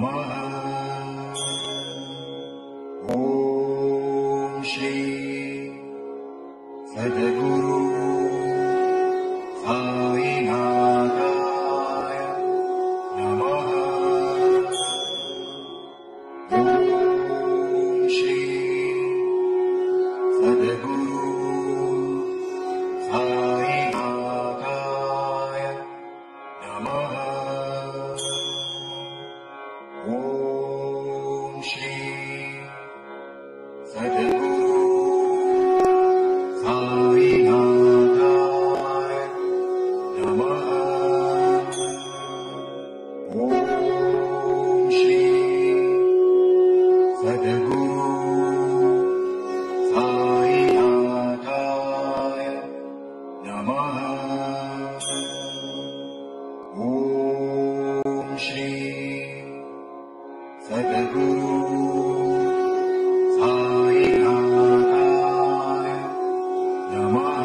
नमः। ओम श्री सद्गुरु साईनाथाय नमः। ओम श्री सद्गुरु साईनाथाय नमः। ओम श्री सद्गुरु साईनाथाय नमः। ओम श्री सद्गुरु साईनाथाय नमः। ओम श्री सद्गुरु साईनाथाय नमः।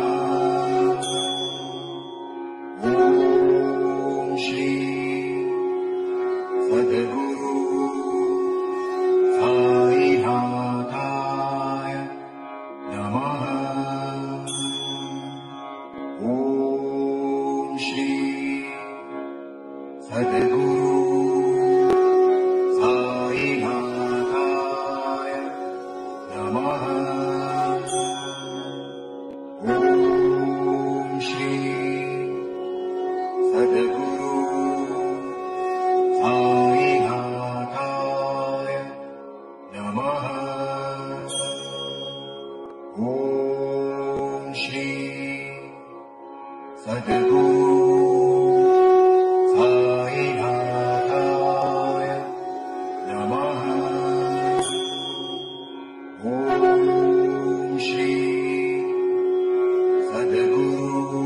ओम श्री सद्गुरु साईनाथाय नमः। ओम श्री सद्गुरु साईनाथाय नमः। ओम श्री सद्गुरु साईनाथाय नमः। ओम श्री सद्गुरु साईनाथाय नमः। ओम श्री सद्गुरु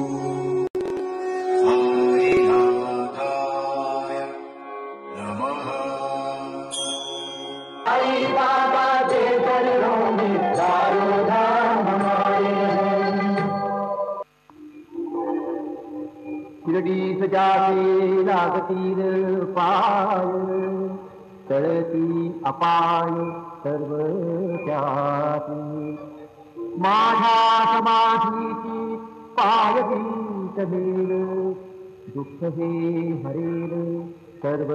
साईनाथाय नमः। आई बाबा के चरणों में चारों धाम हमारे हैं। शिरडी सजाते लागतील पाय, तळती अपाय सर्व त्याती। माझ्या समाधीची पायती तमेल, दुःख हे हरेल सर्व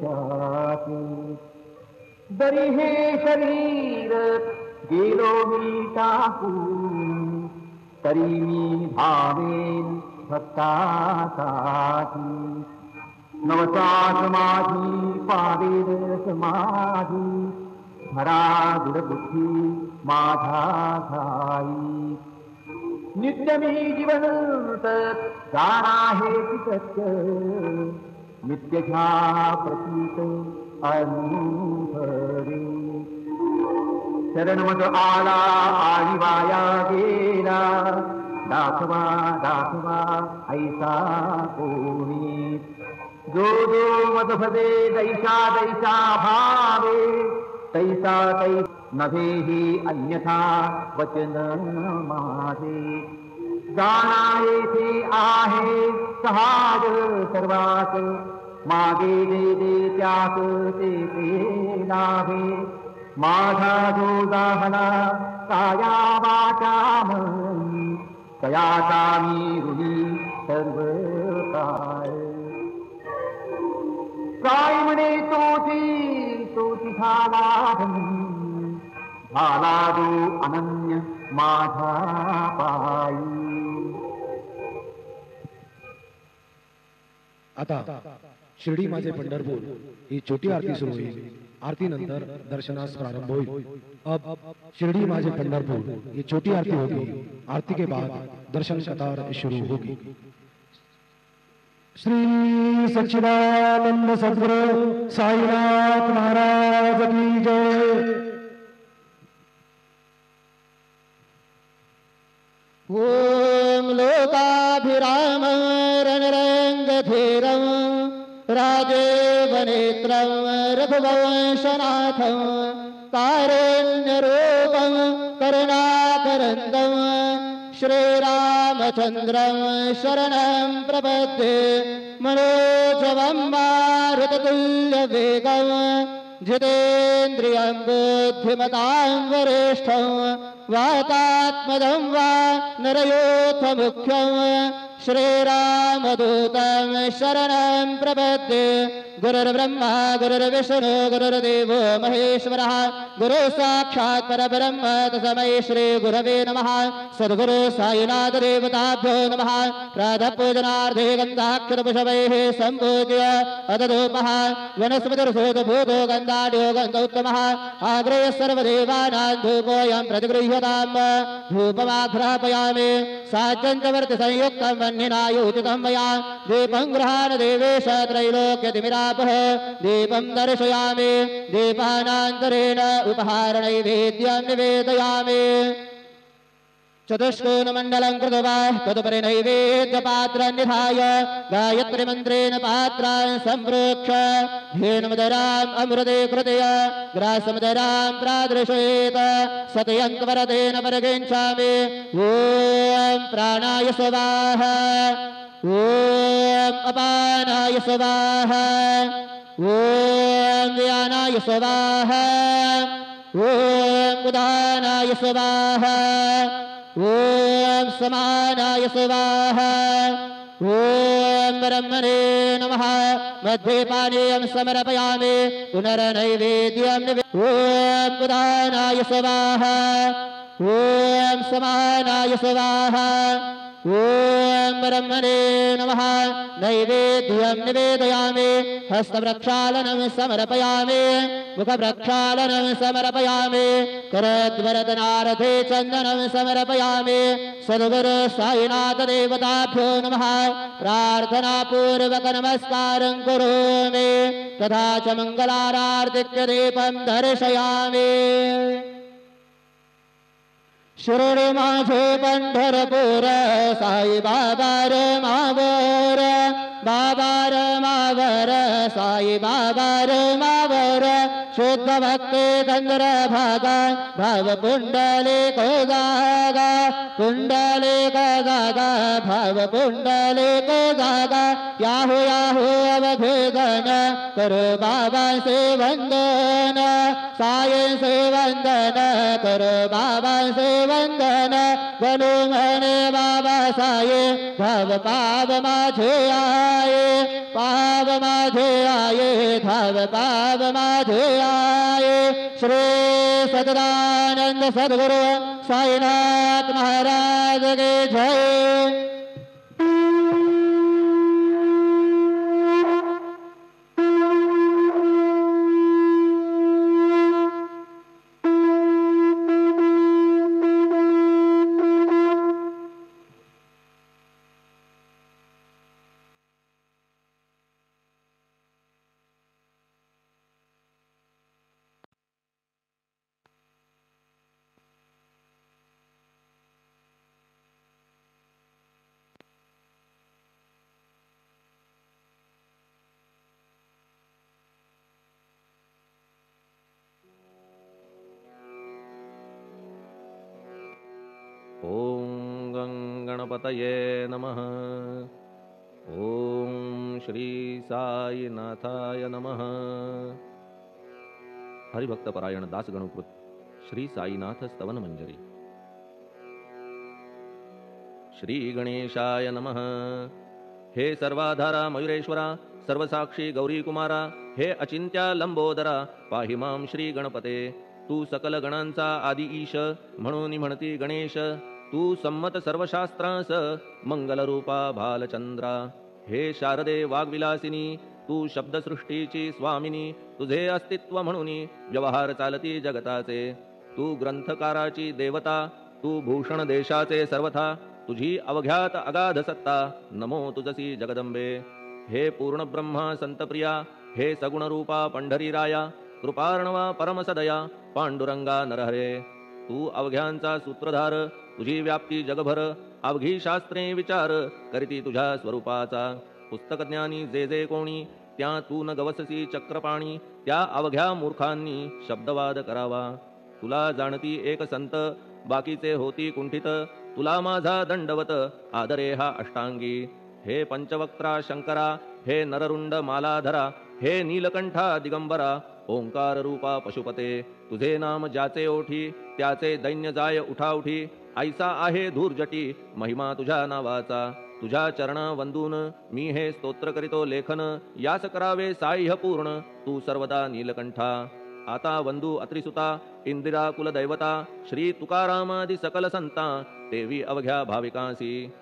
त्याती। जरी हे शरीर गेलो मी टाकून, तरी मी भावेन भक्तासाठी। नवसात माझी पावेल समाधी, धरा दृढबुद्धी माझा घाई। नित्य मी जीवंत जाणा हे सत्य, नित्य घ्या प्रतीत अनुभवी। शरणमत आला आणि वाया गेला, दाखवा दाखवा ऐसा कोणी। जो जो मत भजे दैसा दैसा भावे, तैसा तै नभे ही अन्यथा वचन माझे। जाणा येथे आहे सहज सर्वात, मागे जे जे त्यात ते ते लाभे। माझा जो दाहला काया वाचा मनी, तयाचा मी ऋणी सर्व काय। काय म्हणे तोची झाला धनी, झाला जो अनन्य माझा पायी। आता शिर्डी माझे पंढरपूर ही छोटी आरती सुरू होईल। आरती नंतर दर्शनास प्रारंभ होईल। अब शिर्डी माझे पंढरपुर ये छोटी आरती होगी। आरती के बाद दर्शन कतार शुरू होगी। श्री सच्चिदानंद सद्गुरु साईनाथ महाराज की जय। ओम लोकाभिराम रणरंगधीरं राजेवनेत्रं रघुवंशनाथं कारुण्यरूपं करुणाकरन्दं श्रीराम रामचन्द्रं शरणं प्रपद्ये मनोजवं मारुततुल्यवेगं जितेन्द्रियं बुद्धिमतां वरिष्ठं वातात्मजं वा नरयोथमुख्यं श्रीरामदूतं शरणं प्रपद्ये गुरुर्ब्रह्मा गुरुर्विष्णु गुरुर्देवो महेश्वरः गुरु साक्षात् परब्रह्म तस्मै श्री गुरवे नमः। सद्गुरु साईनाथ देवताभ्यो नमः। प्रातःपूजनार्थे गन्धाक्षरपुष्पैः सम्पूज्य अदधूपः वनस्पतिर्भूतो गन्धाढ्यो गन्धोत्तमः आग्रे सर्वदेवानां धूपोऽयं प्रतिगृह्यताम् धूपमाघ्रापयामि साज्जन्तवर्ति संयुक्तं वह्निना योजितं मया दीपं गृहाण देवेश त्रैलोक्यतिमिरापः दीपं दर्शयामि दीपानान्तरेण उपहारनैवेद्यं निवेदयामि चतुष्कोणमण्डलं कृत्वा तदुपरि नैवेद्यपात्रं निधाय गायत्रीमन्त्रेण पात्रान् सम्प्रोक्ष्य धेनुमदराम् अमृते कृतय ग्रासमदरां प्रादृशयेत सतयङ्कवरतेन परिगच्छामि ॐ प्राणाय स्वाहा ॐ अपानाय स्वाहा ॐ व्यानाय स्वाहा ॐ उदानाय स्वाहा ॐ समानाय स्वाहा ॐ ब्रह्मणे नमः। मध्ये पानीयं समर्पयामि पुनर्नैवेद्यं ॐ उदानाय स्वाहा ॐ समानाय स्वाहा ॐ ब्रह्मणे नमः। नैवेद्यं निवेदयामि हस्तप्रक्षालनं समर्पयामि मुखप्रक्षालनं समर्पयामि करद्वरदनार्थे चन्दनं समर्पयामि सद्गुरु साईनाथ देवताभ्यो नमः। प्रार्थनापूर्वक नमस्कारं करोमि तथा च मङ्गलारार्तिक्यदीपं दर्शयामि। शिरोडी माझे पंढरपूर साई बाबा रे मावर बाबा रे मावर साई बाबा रे मावर शुद्ध भक्ती चंद्र भागा भाव पुंडलिक जागा पुंडलिक जागा भाव पुंडलिक जागा याहू याहू अवधेदन करो बाबा से वंदन साई से वंदन करो बाबा से वंदन गणु मने बाबा साई भाव पाव माझे आये पाव माझे आये धाव पाव माझे आये। श्री सच्चिदानंद सद्गुरु साईनाथ महाराज के जय। ओम गणपतये नमः। ओम श्री साईनाथाय नमः। हरिभक्तपरायण दासगणुकृत श्री साईनाथ स्तवन मंजरी। श्री गणेशाय नमः। हे सर्वाधारा मयुरेश्वरा सर्वसाक्षी गौरी कुमारा हे अचिंत्या लंबोदरा पाहि मां श्री गणपते। तू सकल गणांचा आदि ईश म्हणून म्हणती गणेश। तू संमत सर्वशास्त्रांस मंगलरूपा भालचंद्रा। हे शारदे वाग्विलासिनी तू शब्दसृष्टीची स्वामिनी। तुझे अस्तित्व म्हणून व्यवहार चालती जगताचे। तू ग्रंथकाराची देवता तू भूषण देशाचे सर्वथा। तुझी अवघ्यात अगाध सत्ता नमो तुझसी जगदंबे। हे पूर्ण ब्रह्मा संतप्रिया हे सगुण रूपा पंढरीराया। कृपार्णवा परमसदया पांडुरंगा नरहरे। तू अवघ्यांचा सूत्रधार तुझी व्याप्ती जगभर। अवघी शास्त्रे विचार करीती तुझ्या स्वरूपाचा। पुस्तक ज्ञानी जे जे कोणी त्या तू न गवससी चक्रपाणी। त्या अवघ्या मूर्खांनी शब्दवाद करावा। तुला जाणती एक संत बाकीचे होती कुंठित। तुला माझा दंडवत आदरे हा अष्टांगी. हे पंचवक्त्रा शंकरा, हे नररुंड मालाधरा, हे नीलकंठा दिगंबरा, ओंकार रूपा पशुपते, तुझे नाम ज्याचे ओठी त्याचे दैन्य जाय उठाउठी. ऐसा आहे धूर्जटी महिमा तुझ्या नावाचा. तुझ्या चरणा वंदून मी हे स्तोत्र करीतो लेखन. यास करावे साह्य पूर्ण तू सर्वदा नीलकंठा. आता वंदू अत्रिसुता इंदिरा कुलदैवता, श्री तुकारामादि सकल संता देवी अवघ्या भाविकांसी.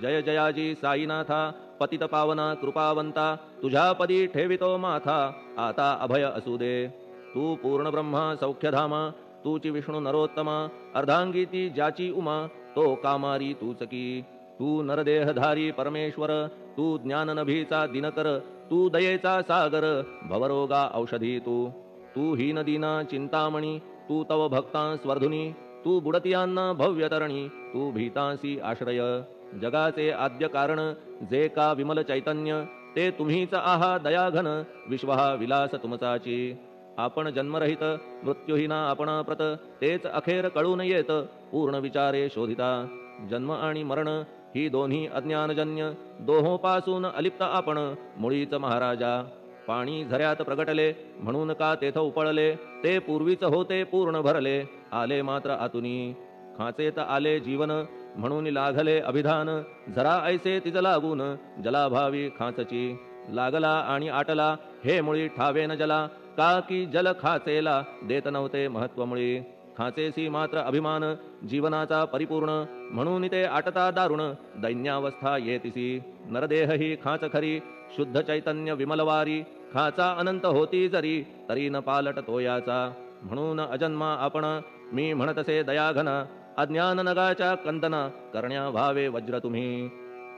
जय जयाजी साईनाथा, पतित पावना कृपावंता, तुझ्या पदी ठेवितो माथा आता अभय असू दे. तू पूर्ण ब्रह्मा सौख्यधामा, तूची विष्णू नरोत्तमा, अर्धांगी ती ज्याची उमा, तो कामारी तूच की. तू नरदेहधारी परमेश्वर, तू ज्ञाननभीचा दिनकर, तू दयेचा सागर, भवरोगा औषधी तू. तू हीनदीना चिंतामणी, तू तव भक्तां स्वर्धुनी, तू बुडतियांना भव्यतरणी, तू भीतांसी आश्रय. जगाचे आद्य कारण जे का विमल चैतन्य, ते तुम्हीच आहा दयाघन, विश्व हा विलास तुमचाची. आपण जन्मरहित मृत्यूहीना आपण प्रत, तेच अखेर कळून येत पूर्ण विचारे शोधिता. जन्म आणि मरण ही दोन्ही अज्ञानजन्य, दोहोपासून अलिप्त आपण मुळीच महाराजा. पाणी झऱ्यात प्रगटले म्हणून का तेथ उपळले, ते पूर्वीच होते पूर्ण भरले, आले मात्र आतुनी. खाचेत आले जीवन म्हणून लागले अभिधान, झरा ऐसे तिज लागून जलाभावी खाचची. लागला आणि आटला हे मुळी ठावे न जला, का की जल खाचेला देत नव्हते महत्व मुळी. खाचेसी मात्र अभिमान जीवनाचा परिपूर्ण, म्हणून ते आटता दारुण दैन्यावस्था येतिसी. नरदेह ही खाच खरी शुद्ध चैतन्य विमलवारी, खाचा अनंत होती जरी तरी न पालट तोयाचा. म्हणून अजन्मा आपण मी म्हणतसे दयाघना, अज्ञान नगाच्या कंदना करण्या व्हावे वज्र तुम्ही.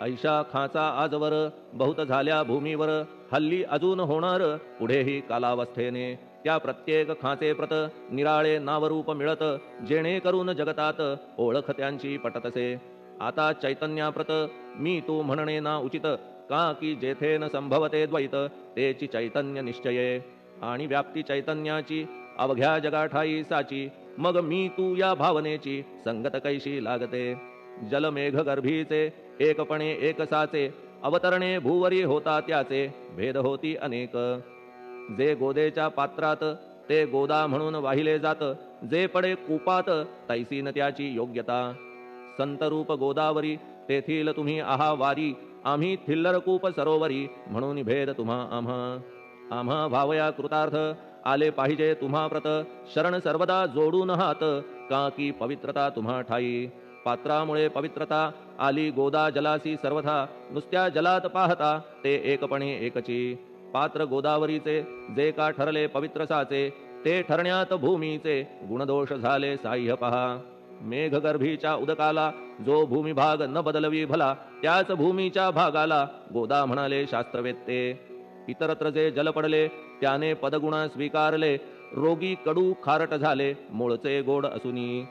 ऐशा खाचा आजवर बहुत झाल्या भूमीवर, हल्ली अजून होणार पुढेही कालावस्थेने. त्या प्रत्येक खाचे प्रत निराळे नावरूप मिळत, जेणेकरून जगतात ओळख त्यांची पटतसे. आता चैतन्याप्रत मी तू म्हणणे ना उचित, का की जेथे न संभवते द्वैत तेची चैतन्य निश्चये. आणि व्याप्ती चैतन्याची अवघ्या जगाठाई साची, मग मी तू या भावनेची संगत कैशी लागते. जलमेघ गर्भीचे एकपणे एक साचे, अवतरणे भूवरी होता त्याचे भेद होती अनेक. जे गोदेच्या पात्रात ते गोदा म्हणून वाहिले जात, जे पडे कूपात तैसी न त्याची योग्यता. संतरूप गोदावरी तेथील तुम्ही आहा वारी, आम्ही थिल्लर कूप सरोवरी म्हणून भेद तुम्हा आम्हा. आम्हा भावया कृतार्थ आले पाहिजे तुम्हा प्रत, शरण सर्वदा जोडून हात, का की पवित्रता तुम्हा ठाई. पात्रामुळे पवित्रता आली गोदा जलासी सर्वथा, नुसत्या जलात पाहता ते एकपणे एकची. पात्र गोदावरीचे जे का ठरले पवित्र साचे, ते ठरण्यात भूमीचे गुणदोष झाले साह्य पहा. मेघगर्भीच्या उदकाला जो भूमिभाग न बदलवी भला, त्याच भूमीच्या भागाला गोदा म्हणाले शास्त्रवेत्ते. इतरत्र जे जल पडले त्याने पदगुणा स्वीकारले, रोगी कडू खारट झाले मूळचे गोड असुनी.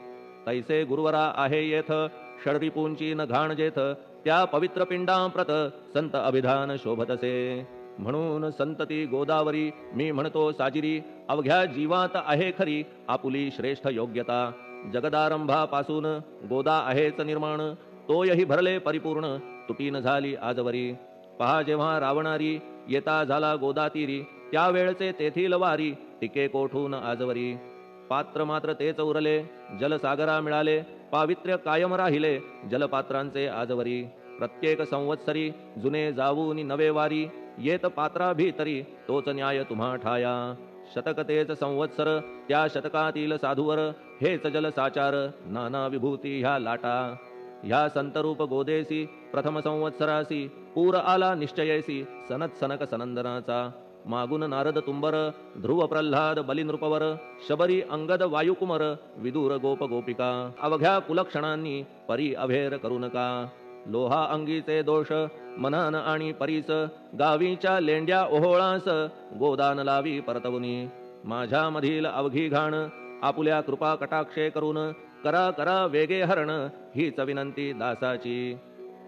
तैसे गुरुवरा आहे येथ षडरिपूंची न घाण जेथ, त्या पवित्र पिंडांप्रत संत अभिधान शोभतसे. म्हणून संतती गोदावरी मी म्हणतो साजिरी, अवघ्या जीवात आहे खरी आपुली श्रेष्ठ योग्यता. जगदारंभापासून गोदा आहेच निर्माण, तोयही भरले परिपूर्ण तुटीन झाली आजवरी. पहा जेव्हा रावणारी येता झाला गोदातीरी, त्यावेळचे तेथील वारी टिके कोठून आजवरी. पात्र मात्र तेच उरले जलसागरा मिळाले, पावित्र्य कायम राहिले जलपात्रांचे आजवरी. प्रत्येक संवत्सरी जुने जाऊनी नवे वारी, येत पात्रा भीतरी तोच न्याय तुम्हा ठाया. शतक तेच संवत्सर त्या शतकातील साधूवर, हेच जल साचार नाना विभूती ह्या लाटा. ह्या संतरूप गोदेसी प्रथम संवत्सरासी पूर आला निश्चयेसी सनत सनक सनंदनाचा. मागून नारद तुंबर ध्रुव प्रल्हाद बलिनृपवर, शबरी अंगद वायुकुमर विदूर गोप गोपिका. अवघ्या कुलक्षणांनी परी अभेर करू नका. लोहा अंगीचे दोष मनन आणि परीस, गावीच्या लेंड्या ओहोळास गोदान लावी परतवुनी. माझ्या मधील अवघी घाण आपुल्या कृपा कटाक्षे करून, करा करा वेगे हरण हीच विनंती दासाची.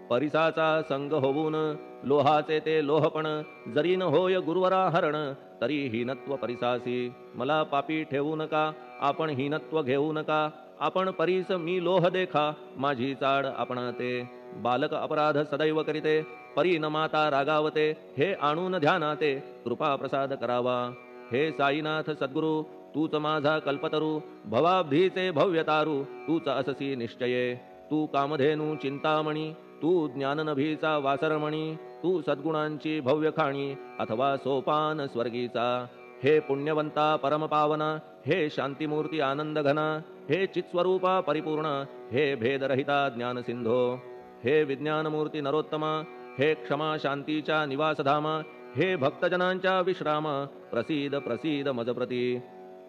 परिसाचा संग होऊन लोहाचे ते लोहपण, जरी न होय गुरुवरा हरण तरी हीनत्व परिसासी. मला पापी ठेवू नका आपण हीनत्व घेऊ नका, आपण परीस मी लोह देखा, माझी चाड आपणाते. बालक अपराध सदैव करीते, परी न माता रागावते. हे आणून ध्यानाते, कृपा प्रसाद करावा. हे साईनाथ सद्गुरु, तूच माझा कल्पतरू. भवाब्धीचे भव्यतारू, तूच अससी निश्चये. तू कामधेनू चिंतामणी, तू ज्ञाननभीचा वासरमणी. तू सद्गुणांची भव्य खाणी, अथवा सोपान स्वर्गीचा. हे पुण्यवंता परमपावना, हे शांतिमूर्ती आनंदघना. हे चित्स्वरूपा परिपूर्ण, हे भेदरहिता ज्ञानसिंधो. हे विज्ञानमूर्ती नरोत्तमा, हे क्षमा शांतीच्या निवासधामा. हे भक्तजनांच्या विश्राम, प्रसीद प्रसीद मजप्रती.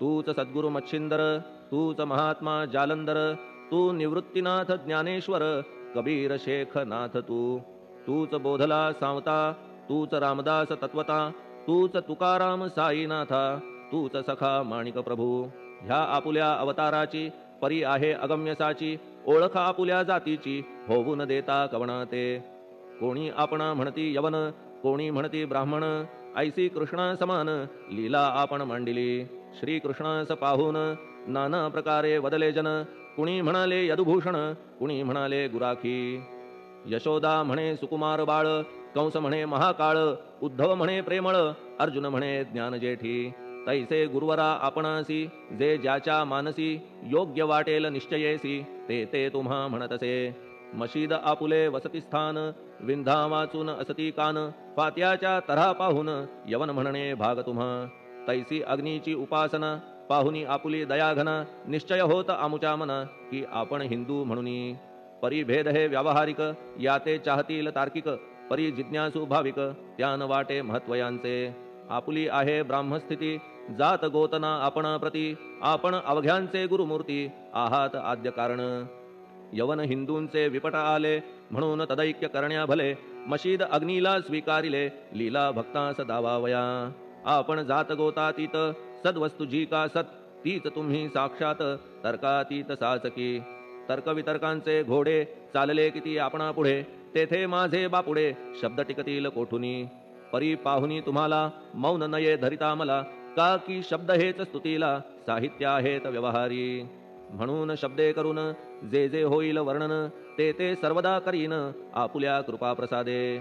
तूच सद्गुरु मच्छिंदर, तूच महात्मा जालंधर. तू निवृत्तीनाथ ज्ञानेश्वर, कबीर शेख नाथ तू. तूच बोधला सांवता, तूच रामदास तत्वता. तूच तुकाराम साईनाथा, तूच सखा माणिक प्रभू. ह्या आपुल्या अवताराची परी आहे अगम्यसाची. ओळख आपुल्या जातीची, होऊन देता कवणाते. कोणी आपणा म्हणती यवन, कोणी म्हणती ब्राह्मण. ऐसी कृष्णा समान, लीला आपण मांडिली. श्री कृष्णास पाहून नाना प्रकारे वदले जन. कुणी म्हणाले यदुभूषण, कुणी म्हणाले गुराखी. यशोदा म्हणे सुकुमार बाळ, कंस म्हणे महाकाळ. उद्धव म्हणे प्रेमळ, अर्जुन म्हणे ज्ञानजेठी. तैसे गुरुवरा आपणासी, जे ज्याच्या मानसी. योग्य वाटेल निश्चयेसी, ते ते तुम्हा म्हणतसे. मशीद आपुले वसतिस्थान, विंधा वाचून असती कान. फात्याच्या तऱ्हा पाहून यवन म्हणणे भाग तुम्हा. तैसी अग्नीची उपासना, पाहुनी आपुली दयाघना. निश्चय होत आमुच्या मना, की आपण हिंदू म्हणूनी. परिभेद हे व्यावहारिक, याते चाहतील तार्किक. परी जिज्ञासू भाविक, त्यान वाटे महत्वयांचे. आपुली आहे ब्राह्मस्थिती, जात गोतना आपण प्रती. आपण अवघ्यांचे गुरुमूर्ती, आहात आद्य कारण. यवन हिंदूंचे विपट आले, म्हणून तदैक्य करण्या भले. मशीद अग्नीला स्वीकारिले, लीला भक्तास दावावया. आपण जात गोतातीत, सद्वस्तू जी का सत. तीच तुम्ही साक्षात, तर्कातीत साचकी. तर्कवितर्कांचे घोडे, चालले किती आपणा पुढे. तेथे माझे बापुडे, शब्द टिकतील कोठुनी. परी पाहुनी तुम्हाला, मौन नये धरिता मला. का की शब्द हेच स्तुतीला, साहित्य आहेत व्यवहारी. म्हणून शब्दे करून जे जे होईल वर्णन, ते ते सर्वदा करीन आपुल्या कृपा प्रसादे.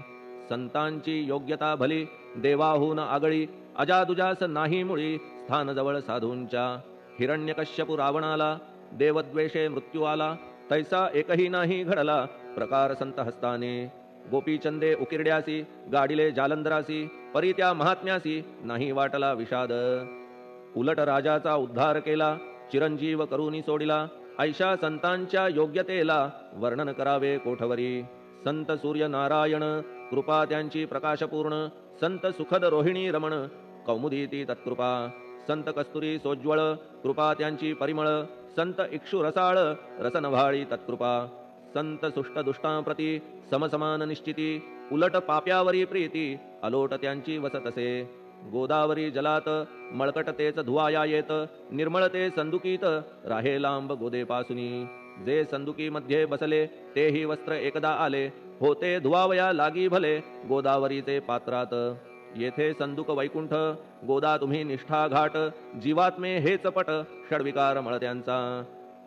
संतांची योग्यता भली, देवाहून आगळी. अजादुजास नाही मुळी, स्थान जवळ साधूंच्या. हिरण्यकश्यपू रावणाला, देवद्वेषे मृत्यू आला. तैसा एकही नाही घडला, प्रकार संत हस्ताने. गोपीचंदे उकिरड्यासी, गाडिले जालंधरासी. परी त्या महात्म्यासी, नाही वाटला विषाद. उलट राजाचा उद्धार केला, चिरंजीव करूनी सोडिला. ऐशा संतांच्या योग्यतेला, वर्णन करावे कोठवरी. संत सूर्य नारायण, कृपा त्यांची प्रकाशपूर्ण. संत सुखद रोहिणी रमण, कौमुदी ती तत्कृपा. संत कस्तुरी सोज्वळ, कृपा त्यांची परिमळ. संत इक्षु रसाळ, रसनव्हाळी तत्कृपा. संत सुष्ट दुष्टांप्रती, समसमान निश्चिती. उलट पाप्यावरी प्रीती, अलोट त्यांची वसतसे. गोदावरी जलात, मळकट तेच धुवाया येत. निर्मळ ते संदुकीत, राहे लांब गोदेपासुनी. जे संदुकी मध्ये बसले, तेही वस्त्र एकदा आले. होते धुवावया लागी भले, गोदावरीचे पात्रात. येथे संदुक वैकुंठ, गोदा तुम्ही निष्ठा घाट. जीवात्मे हेच पट, षडविकार मळत्यांचा.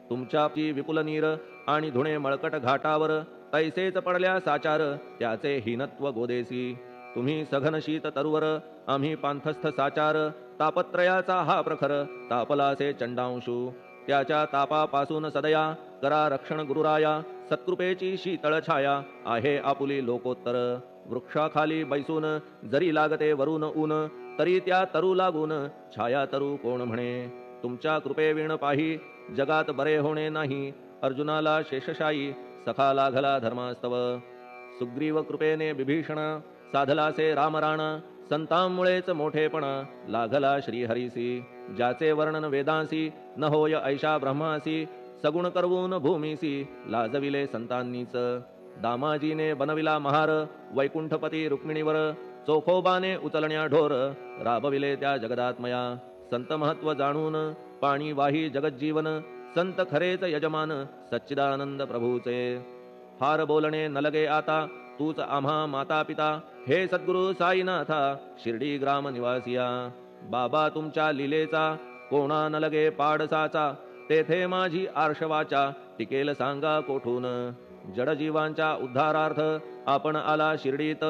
तुमच्याची विपुल नीर, आणि धुणे मळकट घाटावर. तैसेच पडल्या साचार, त्याचे हीनत्व गोदेसी. तुम्ही सघन शीत तरुवर, आम्ही पांथस्थ साचार. तापत्रयाचा हा प्रखर, तापलासे चंडांशू. त्याच्या तापापासून सदया, करा रक्षण गुरुराया. सत्कृपेची शीतळ छाया, आहे आपुली लोकोत्तर. वृक्षाखाली बैसून, जरी लागते वरून ऊन. तरी त्या तरू लागून, छाया तरू कोण म्हणे. तुमच्या कृपेविण पाही, जगात बरे होणे नाही. अर्जुनाला शेषशायी, सखा लागला धर्मास्तव. सुग्रीव कृपेने विभीषणा, साधलासे रामराणा. संतांमुळेच मोठेपणा, लागला श्रीहरीसी. ज्याचे वर्णन वेदांसी, न होय ऐशा ब्रह्मासी. सगुण करवून भूमीसी, लाजविले संतांनीच. दामाजीने बनविला महार, वैकुंठपती रुक्मिणीवर. चोखोबाने उचलण्या ढोर, राबविले त्या जगदात्मया. संत महत्व जाणून, पाणी वाही जगज्जीवन. संत खरेच यजमान, सच्चिदानंद प्रभूचे. फार बोलणे न लगे आता, तूच आम्हा माता पिता. हे सद्गुरु साईनाथा, शिर्डी ग्राम निवासिया. बाबा तुमच्या लीलेचा, कोणा न लगे पाडसाचा. तेथे माझी आर्षवाचा टिकेल सांगा कोठून. जडजीवांच्या उद्धारार्थ आपण आला शिर्डीत,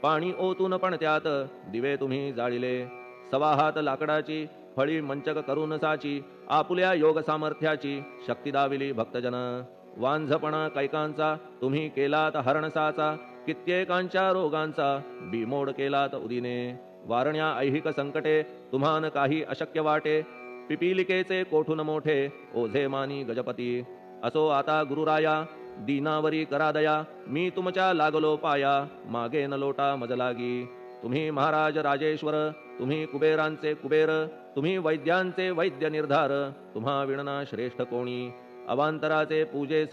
पाणी ओतून पण त्यात दिवे तुम्ही जाळिले. सवा हात लाकडाची फळी मंचक करून साची, आपुल्या योग सामर्थ्याची शक्ती दाविली भक्तजन. वांझपणा कैकांचा तुम्ही केलात हरणसाचा, कित्येकांच्या रोगांचा बिमोड केलात उदिने. वारण्या ऐहिक संकटे तुम्हान काही अशक्य वाटे, पिपीलिकेचे कोठून मोठे ओझे मानी गजपती. असो आता गुरुराया दीनावरी करा दया, मी तुमच्या लागलो पाया मागे न लोटा मज लागी. तुम्ही महाराज राजेश्वर, तुम्ही कुबेरांचे कुबेर, तुम्ही वैद्यांचे वैद्य निर्धार, तुम्हा विणना श्रेष्ठ कोणी. अवांतराचे पूजेस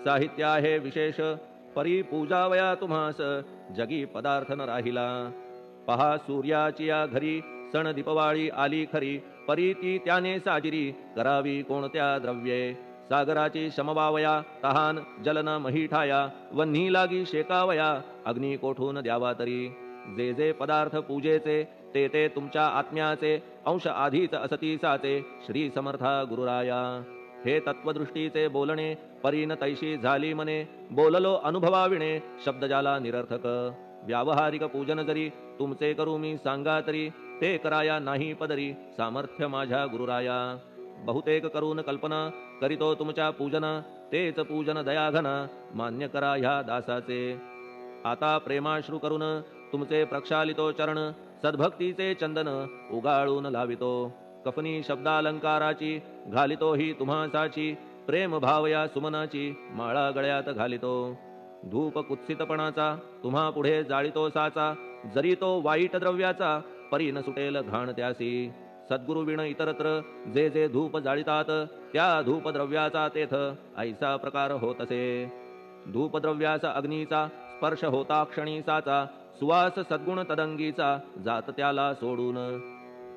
साहित्य आहे विशेष, परी पूजावया तुम्हास जगी पदार्थ न राहिला. पहा सूर्याची या घरी सण दीपवाळी आली खरी, परी ती त्याने साजिरी करावी कोणत्या द्रव्ये. सागराची शमवावया तहान जलन महीठाया, वन्ही लागी शेकावया अग्नी कोठून द्यावा तरी. जे जे पदार्थ पूजेचे ते ते तुमच्या आत्म्याचे, अंश आधीच असतीसाचे श्री समर्था गुरुराया. हे तत्वदृष्टीचे बोलणे परीन तैशी झाली मने, बोललो अनुभवाविणे शब्द जाला निरर्थक. व्यावहारिक पूजन जरी तुमचे करू मी सांगा तरी, ते कराया नाही पदरी सामर्थ्य माझ्या गुरुराया. बहुतेक करून कल्पना करीतो तुमच्या पूजन, तेच पूजन दयाघन मान्य करा ह्या दासाचे. आता प्रेमाश्रू करून तुमचे प्रक्षालितो चरण, सद्भक्तीचे चंदन उगाळून लावितो. कफनी शब्दालंकाराची घालितो ही तुम्हासाची, प्रेम भावया सुमनाची माळा गळ्यात घालितो. धूप कुत्सितपणाचा तुम्हा पुढे जाळितो साचा, जरी तो वाईट द्रव्याचा परी न सुटेल घाण त्यासी. सद्गुरु विण इतरत्र जे जे धूप जाळितात, त्या धूप द्रव्याचा तेथ ऐसा प्रकार होतसे. धूपद्रव्याचा अग्नीचा स्पर्श होता क्षणी साचा, सुवास सद्गुण तदंगीचा जात त्याला सोडून.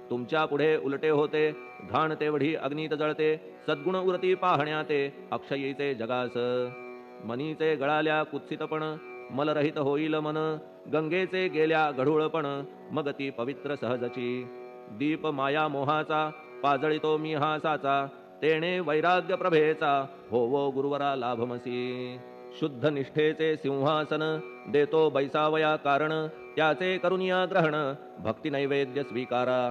तुमच्या पुढे उलटे होते घाण तेवढी अग्नीत जळते, सद्गुण उरती पाहण्या ते अक्षयीचे जगास. मनीचे गळाल्या कुत्सितपण मलरहित होईल मन, गंगेचे गेल्या गढूळपण मग ती पवित्र सहजची. दीप माया मोहाचा पाजळितो मी हा साचा, तेणे वैराग्य प्रभेचा होवो गुरुवरा लाभमसी. शुद्ध निष्ठेचे सिंहासन देतो बैसावया कारण, त्याचे करुनिया ग्रहण भक्ती नैवेद्य स्वीकारा.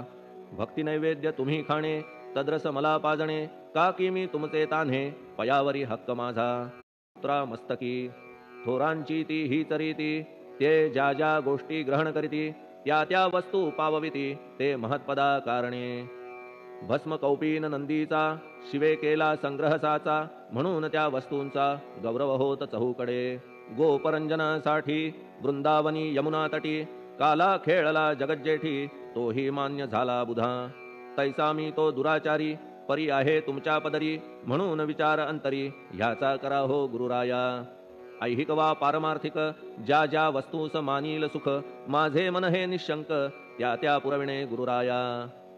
भक्ती नैवेद्य तुम्ही खाणे तद्रस मला पाजणे, का की मी तुमचे तान्हे पयावरी हक्क माझा. पुत्रा मस्तकी थोरांची ती हीच रीती, ते ज्या ज्या गोष्टी ग्रहण करीती त्या त्या वस्तू पावविती ते महत्पदा कारणे. भस्म कौपीन नंदीचा शिवे केला संग्रह साचा, म्हणून त्या वस्तूंचा गौरव होत चहूकडे. गोपरंजनासाठी वृंदावनी यमुना तटी, काला खेळला जगज्जेठी तोही मान्य झाला बुधा. तैसा मी तो दुराचारी परी आहे तुमच्या पदरी, म्हणून विचार अंतरी ह्याचा करा हो गुरुराया. ऐहिक वा पारमार्थिक ज्या ज्या वस्तूस मानील सुख, माझे मन हे निशंक त्या त्या पुरविणे गुरुराया.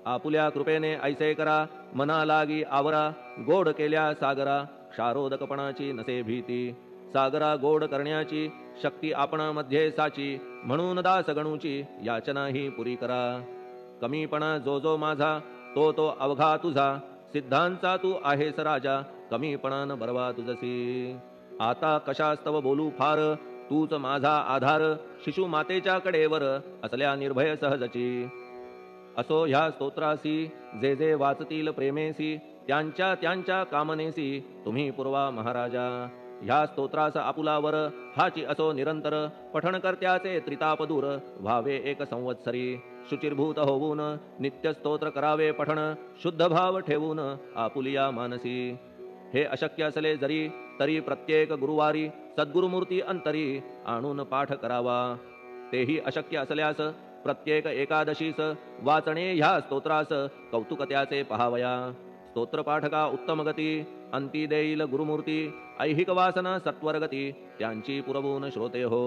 आपुल्या कृपेने ऐसे करा मना लागी आवरा, गोड केल्या सागरा क्षारोदकपणाची नसे भीती. सागरा गोड करण्याची शक्ती आपण मध्ये साची, म्हणून दास गणूची याचना ही पुरी करा. कमीपणा जो जो माझा तो तो अवघा तुझा, सिद्धांचा तू आहेस राजा कमीपणान बरवा तुझसी. आता कशास्तव बोलू फार तूच माझा आधार, शिशु मातेच्या कडेवर असल्या निर्भय सहजची. असो ह्या स्तोत्रासी जे जे वाचतील प्रेमेसी, त्यांच्या त्यांच्या कामनेसी तुम्ही पुरवा महाराजा. ह्या स्तोत्रास आपुलावर हाची असो निरंतर, पठणकर्त्याचे त्रिताप दूर व्हावे एक संवत्सरी. शुचिर्भूत होऊन नित्य स्तोत्र करावे पठण, शुद्ध भाव ठेवून आपुलिया मानसी. हे अशक्य असले जरी तरी प्रत्येक गुरुवारी सद्गुरुमूर्ती अंतरी आणून पाठ करावा. तेही अशक्य असल्यास प्रत्येक एकादशीस वाचणे ह्या स्तोत्रास कौतुक त्याचे पहावया. स्तोत्रपाठका उत्तम गती अंती देईल गुरुमूर्ती, ऐहिक वासना सत्वरगती त्यांची पुरवून श्रोते हो.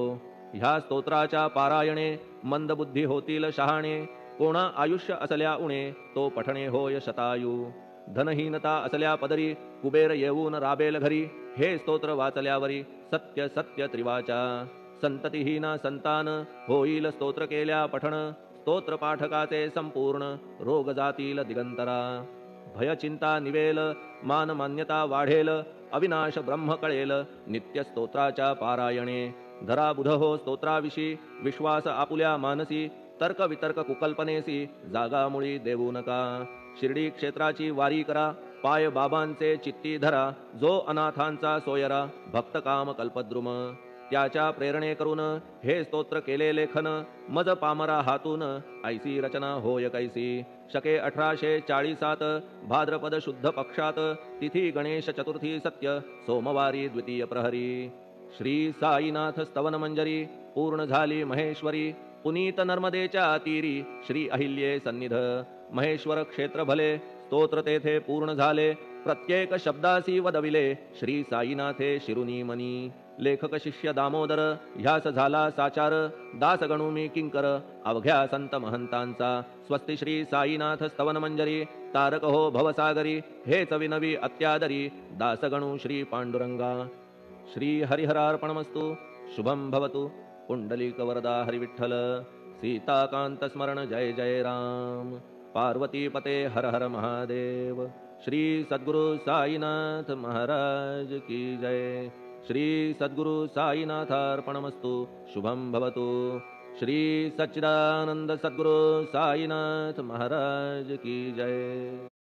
ह्या स्तोत्राच्या पारायणे मंदबुद्धी होतील शहाणे, कोणा आयुष्य असल्या उणे तो पठणे होय शतायू. धनहीनता असल्या पदरी कुबेर येऊन राबेल घरी, हे स्तोत्र वाचल्यावरी सत्य सत्य त्रिवाचा. संततिहीना संतान होईल स्तोत्र केल्या पठण, स्तोत्र पाठकाचे संपूर्ण रोग जातील दिगंतरा. भय चिंता निवेल, मान मान्यता वाढेल, अविनाश ब्रह्म कळेल, नित्य स्तोत्राच्या पारायणे. धरा बुध हो स्तोत्राविषयी, विश्वास आपुल्या मानसी, तर्क वितर्क कुकल्पनेसी, जागा मुळी देऊ नका. शिर्डी क्षेत्राची वारी करा, पाय बाबांचे चित्ती धरा, जो अनाथांचा सोयरा, भक्त काम कल्पद्रुम. त्याच्या प्रेरणे करून हे स्तोत्र केले लेखन, मज पामरा हातून ऐसी रचना होय कैसी. शके 1847 भाद्रपद शुद्ध पक्षात, तिथी गणेश चतुर्थी सत्य, सोमवारी द्वितीय प्रहरी. श्री साईनाथ स्तवन मंजरी पूर्ण झाली महेश्वरी, पुनीत नर्मदेच्या तीरी, श्री अहिल्ये सन्निध. महेश्वर क्षेत्र भले, स्तोत्र तेथे पूर्ण झाले, प्रत्येक शब्दासी वदविले, श्री साईनाथे शिरुनी मनी. लेखक शिष्य दामोदर, ह्यास झाला साचार, दास गणू मी किंकर, अवघ्या संत महंतांचा. स्वस्ति श्री साईनाथ स्तवन मंजरी, तारक हो भवसागरी, हेच विनवी अत्यादरी, दास गणू श्री पांडुरंगा. श्री हरिहरार्पणमस्तु. शुभम भवतु. पुंडलिक वरदा हरिविठ्ठल. सीताकांत स्मरण जय जय राम. पार्वती पते हर हर महादेव. श्री सद्गुरु साईनाथ महाराज की जय. श्री सद्गुरु साईनाथार्पणमस्तु. शुभम भवतु. श्री सच्चिदानंद सद्गुरु साईनाथ महाराज की जय.